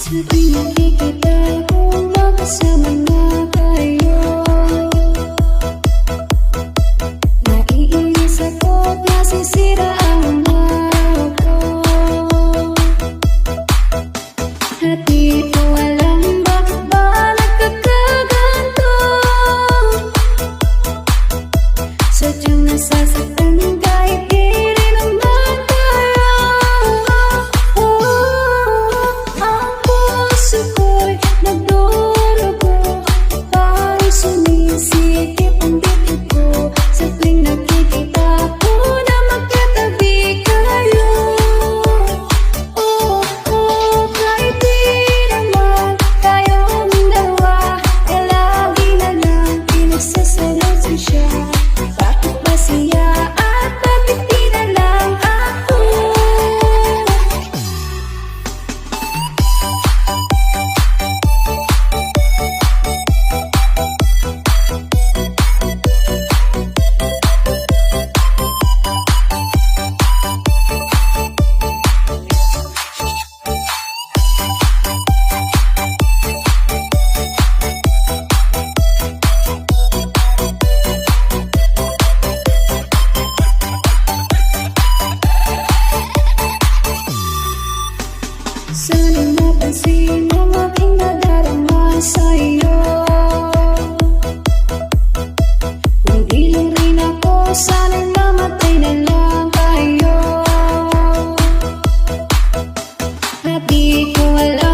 Sa tuwing nakikita kong magkasama na tayo, naiinis ako't nasisira ang araw ko. At di ko alam bakit ba nagkakaganto. Sadyang nasasaktan kahit di rin naman tayo. Ang puso ko'y nagdurugo, parang sumisikip ang dibdib ko. Sa tuwing nakikita ko na magkatabi kayo. Kahit di naman tayong dalawa, eh lagi na lang pinagsasalusan siya. Bakit ba siya at bakit di na lang ako? Sana'y mapansin ang aking nadarama sa'yo. Kung di lang rin ako, sana'y mamatay na lang tayo. At di ko alam